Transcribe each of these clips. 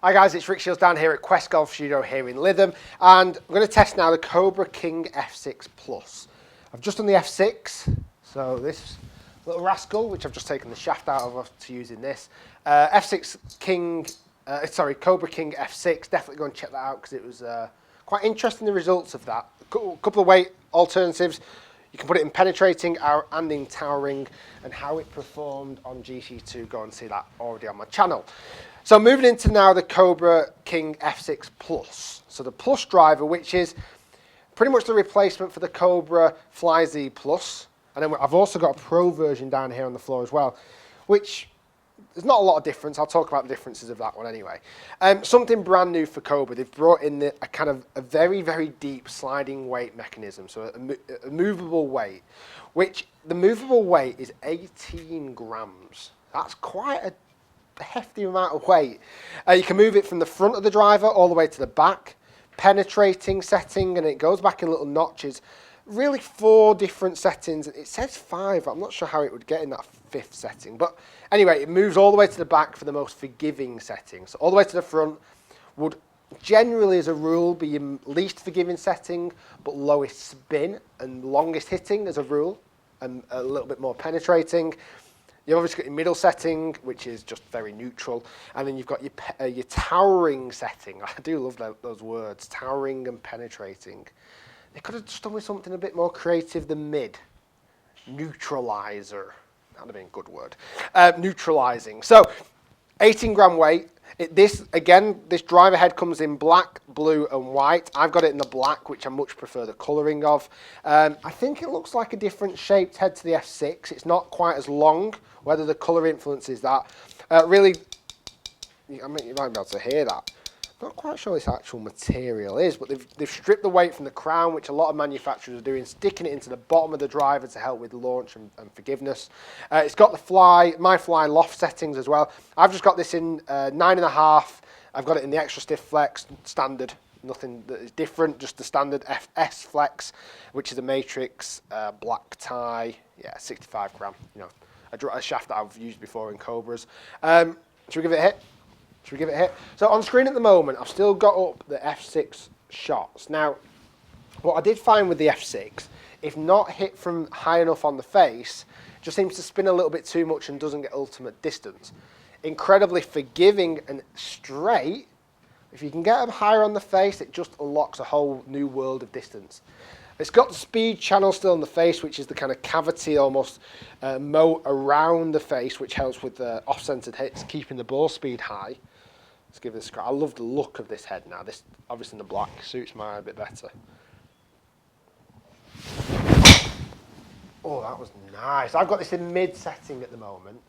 Hi guys, it's Rick Shiels down here at Quest Golf Studio here in Lytham, and I'm going to test now the Cobra King F6 Plus. I've just done the F6, so this little rascal, which I've just taken the shaft out of to use in this. F6 King, Cobra King F6, definitely go and check that out because it was quite interesting, the results of that. A couple of weight alternatives. You can put it in penetrating and in towering, and how it performed on GC2, go and see that already on my channel. So moving into now the Cobra King F6 Plus. So the Plus driver, which is pretty much the replacement for the Cobra Fly Z Plus. And then I've also got a Pro version down here on the floor as well, which there's not a lot of difference. I'll talk about the differences of that one anyway. Something brand new for Cobra. They've brought in a very, very deep sliding weight mechanism. So a movable weight, which the movable weight is 18 grams. That's quite a hefty amount of weight. You can move it from the front of the driver all the way to the back, penetrating setting, and it goes back in little notches. Really 4 different settings. It says 5. I'm not sure how it would get in that 5th setting, but anyway, it moves all the way to the back for the most forgiving setting. So all the way to the front would generally, as a rule, be your least forgiving setting, but lowest spin, and longest hitting as a rule, and a little bit more penetrating. You've obviously got your middle setting, which is just very neutral, and then you've got your towering setting. I do love those words, towering and penetrating. They could have just done with something a bit more creative than mid. Neutralizer. That would have been a good word. Neutralizing. So, 18 gram weight. This driver head comes in black, blue and white. I've got it in the black, which I much prefer the colouring of. I think it looks like a different shaped head to the F6. It's not quite as long, whether the colour influences that. Really, I mean, you might be able to hear that. Not quite sure what this actual material is, but they've stripped the weight from the crown, which a lot of manufacturers are doing, sticking it into the bottom of the driver to help with launch and forgiveness. It's got the my fly loft settings as well. I've just got this in 9.5. I've got it in the extra stiff flex, standard. Nothing that is different, just the standard FS flex, which is a matrix, black tie, 65 gram. You know, a shaft that I've used before in Cobras. Should we give it a hit? Should we give it a hit? So on screen at the moment, I've still got up the F6 shots. Now, what I did find with the F6, if not hit from high enough on the face, it just seems to spin a little bit too much and doesn't get ultimate distance. Incredibly forgiving and straight. If you can get them higher on the face, it just unlocks a whole new world of distance. It's got the speed channel still on the face, which is the kind of cavity almost moat around the face, which helps with the off-centered hits, keeping the ball speed high. Let's give it a scratch. I love the look of this head now. This, obviously in the black, suits mine a bit better. Oh, that was nice. I've got this in mid setting at the moment.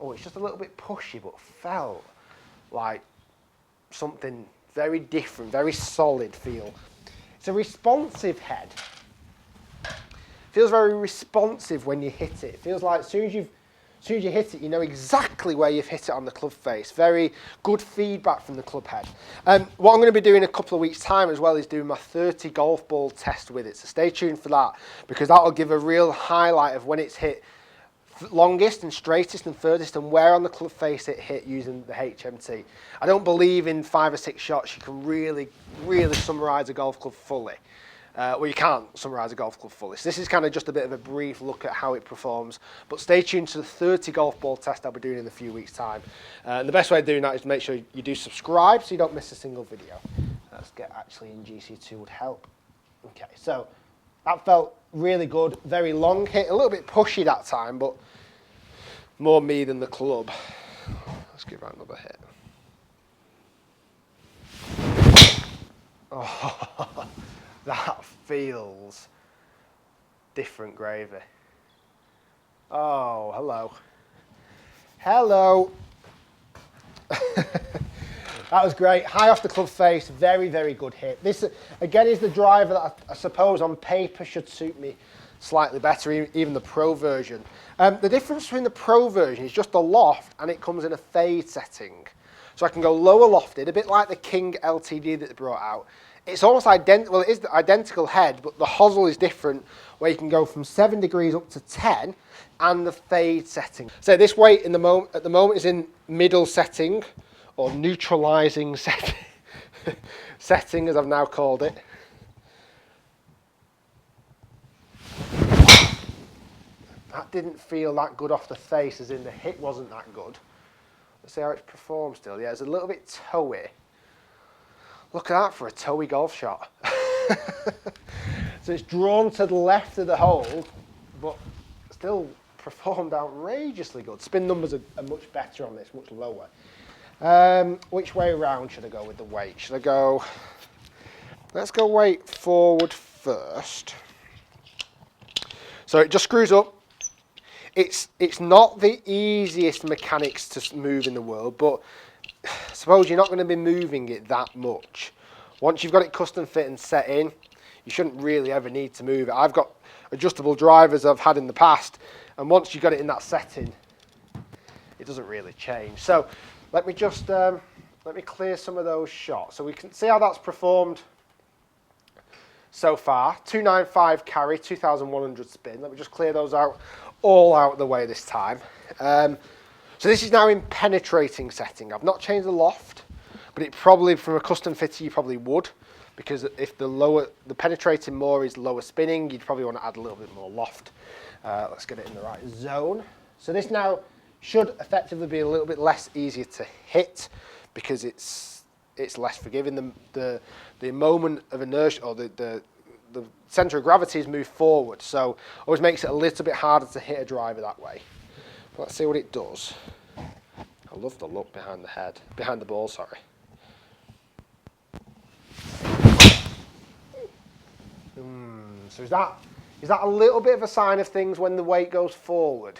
Oh, it's just a little bit pushy, but felt like something very different, very solid feel. It's a responsive head. Feels very responsive when you hit it. It feels like as soon as you hit it, you know exactly where you've hit it on the club face. Very good feedback from the club head. What I'm going to be doing in a couple of weeks' time as well is doing my 30 golf ball test with it. So stay tuned for that, because that will give a real highlight of when it's hit longest and straightest and furthest, and where on the club face it hit using the HMT. I don't believe in 5 or 6 shots you can really summarise a golf club fully. Well, you can't summarise a golf club fully. So this is kind of just a bit of a brief look at how it performs. But stay tuned to the 30 golf ball test I'll be doing in a few weeks' time. And the best way of doing that is to make sure you do subscribe so you don't miss a single video. Let's get actually in GC2 would help. Okay, so that felt really good. Very long hit, a little bit pushy that time, but more me than the club. Let's give that another hit. Oh, that feels different gravy. Oh, hello. Hello. That was great. High off the club face, very, very good hit. This, again, is the driver that I suppose on paper should suit me slightly better, even the Pro version. The difference between the Pro version is just the loft, and it comes in a fade setting. So I can go lower lofted, a bit like the King LTD that they brought out. It's almost identical, well, it is the identical head, but the hosel is different, where you can go from 7 degrees up to 10, and the fade setting. So this weight at the moment is in middle setting, or neutralising setting, as I've now called it. That didn't feel that good off the face, as in the hit wasn't that good. Let's see how it performs still. Yeah, it's a little bit toey. Look at that for a toey golf shot. So it's drawn to the left of the hole, but still performed outrageously good. Spin numbers are much better on this, much lower. Which way around should I go with the weight? Should I go... Let's go weight forward first. So it just screws up. It's not the easiest mechanics to move in the world, but I suppose you're not going to be moving it that much. Once you've got it custom fit and set in, you shouldn't really ever need to move it. I've got adjustable drivers I've had in the past, and once you've got it in that setting, it doesn't really change. So let me just let me clear some of those shots so we can see how that's performed so far. 295 carry, 2,100 spin. Let me just clear those out, all out of the way this time. So this is now in penetrating setting. I've not changed the loft, but it probably, from a custom fitter, you probably would, because if the penetrating more is lower spinning, you'd probably want to add a little bit more loft. Let's get it in the right zone. So this now should effectively be a little bit less easier to hit, because it's less forgiving. The moment of inertia, or the centre of gravity has moved forward, so always makes it a little bit harder to hit a driver that way. But let's see what it does. I love the look behind the ball, sorry. So is that a little bit of a sign of things when the weight goes forward?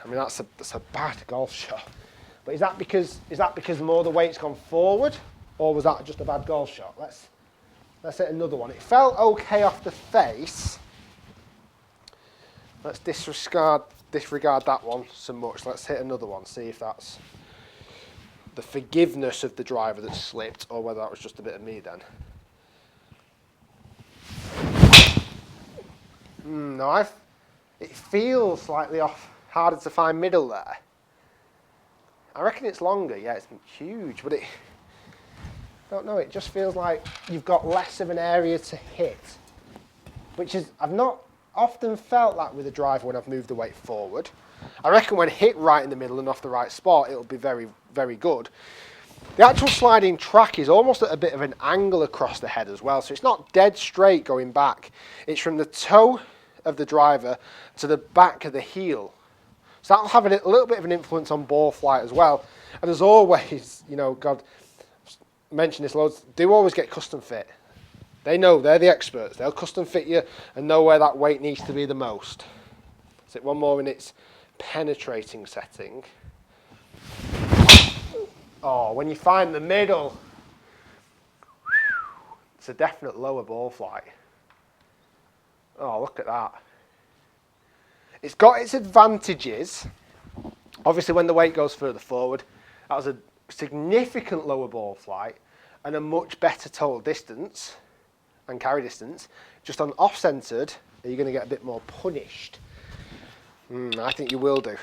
I mean, that's a bad golf shot. But is that because more the weight's gone forward, or was that just a bad golf shot? Let's hit another one. It felt okay off the face. Let's disregard that one so much. Let's hit another one, see if that's the forgiveness of the driver that slipped, or whether that was just a bit of me then. No, it feels slightly off, harder to find middle there. I reckon it's longer, yeah, it's huge, but I don't know, it just feels like you've got less of an area to hit, which is, I've not often felt that with a driver when I've moved the weight forward. I reckon when hit right in the middle and off the right spot, it'll be very, very good. The actual sliding track is almost at a bit of an angle across the head as well, so it's not dead straight going back. It's from the toe of the driver to the back of the heel. So that'll have a little bit of an influence on ball flight as well. And as always, you know, God, I mentioned this loads, do always get custom fit. They know, they're the experts. They'll custom fit you and know where that weight needs to be the most. Let's hit one more in its penetrating setting. Oh, when you find the middle, it's a definite lower ball flight. Oh, look at that. It's got its advantages. Obviously, when the weight goes further forward, that was a significant lower ball flight and a much better total distance and carry distance. Just on off-centered, are you going to get a bit more punished? I think you will do.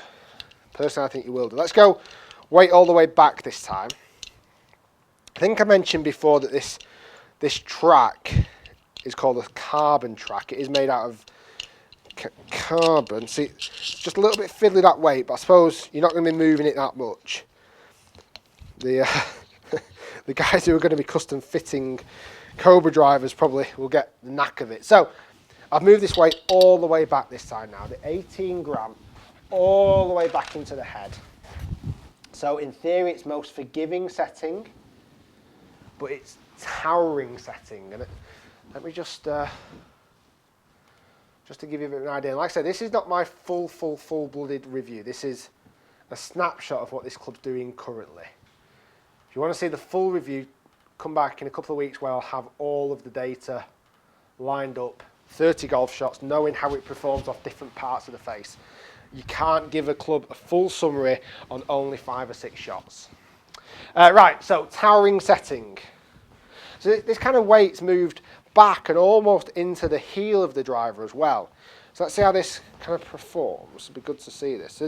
Personally, I think you will do. Let's go weight all the way back this time. I think I mentioned before that this track is called a carbon track. It is made out of carbon. See, it's just a little bit fiddly that weight, but I suppose you're not going to be moving it that much. The guys who are going to be custom fitting Cobra drivers probably will get the knack of it. So I've moved this weight all the way back this time now, the 18 gram, all the way back into the head. So in theory, it's most forgiving setting, but it's towering setting. And let me just to give you a bit of an idea. Like I said, this is not my full-blooded review. This is a snapshot of what this club's doing currently. If you want to see the full review, come back in a couple of weeks where I'll have all of the data lined up, 30 golf shots, knowing how it performs off different parts of the face. You can't give a club a full summary on only 5 or 6 shots. Right, so towering setting. So this kind of weight's moved back and almost into the heel of the driver as well. So let's see how this kind of performs. It'd be good to see this.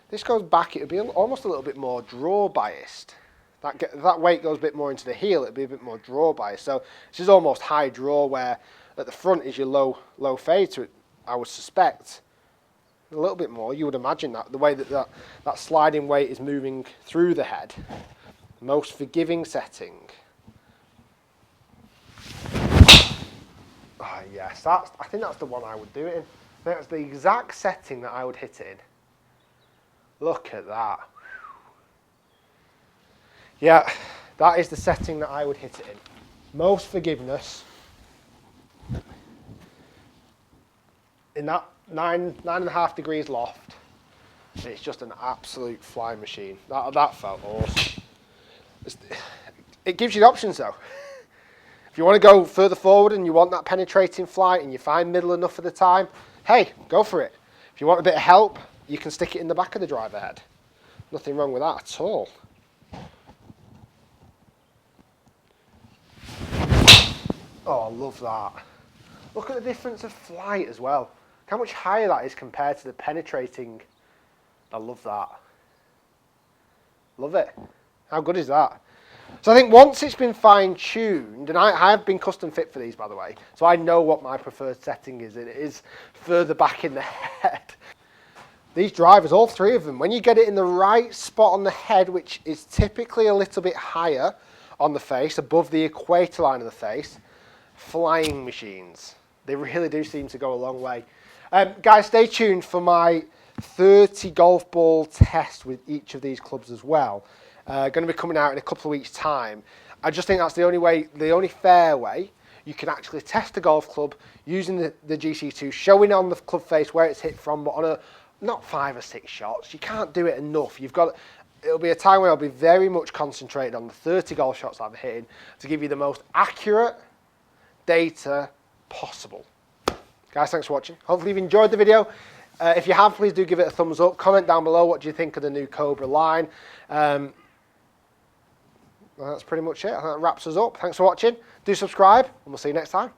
this goes back, it would be almost a little bit more draw biased. That weight goes a bit more into the heel, it'd be a bit more draw biased. So this is almost high draw, where at the front is your low fade. So I would suspect a little bit more. You would imagine that the way that sliding weight is moving through the head. Most forgiving setting. Oh yes, I think that's the one I would do it in. I think that's the exact setting that I would hit it in. Look at that. Yeah, that is the setting that I would hit it in. Most forgiveness. In that 9.5 degrees loft, it's just an absolute flying machine. That felt awesome. It gives you the options though. If you want to go further forward and you want that penetrating flight and you find middle enough of the time, hey, go for it. If you want a bit of help, you can stick it in the back of the driver head. Nothing wrong with that at all. Oh, I love that. Look at the difference of flight as well. How much higher that is compared to the penetrating. I love that. Love it. How good is that? So I think once it's been fine-tuned, and I have been custom fit for these, by the way, so I know what my preferred setting is. It is further back in the head. These drivers, all three of them, when you get it in the right spot on the head, which is typically a little bit higher on the face, above the equator line of the face, flying machines. They really do seem to go a long way. Guys, stay tuned for my 30 golf ball test with each of these clubs as well. Going to be coming out in a couple of weeks' time. I just think that's the only fair way you can actually test a golf club using the GC2, showing on the club face where it's hit from, but on not 5 or 6 shots. You can't do it enough. It'll be a time where I'll be very much concentrated on the 30 golf shots I'm hitting to give you the most accurate data possible. Guys, thanks for watching. Hopefully you've enjoyed the video. If you have, please do give it a thumbs up. Comment down below what do you think of the new Cobra line. Well, that's pretty much it. I think that wraps us up. Thanks for watching. Do subscribe, and we'll see you next time.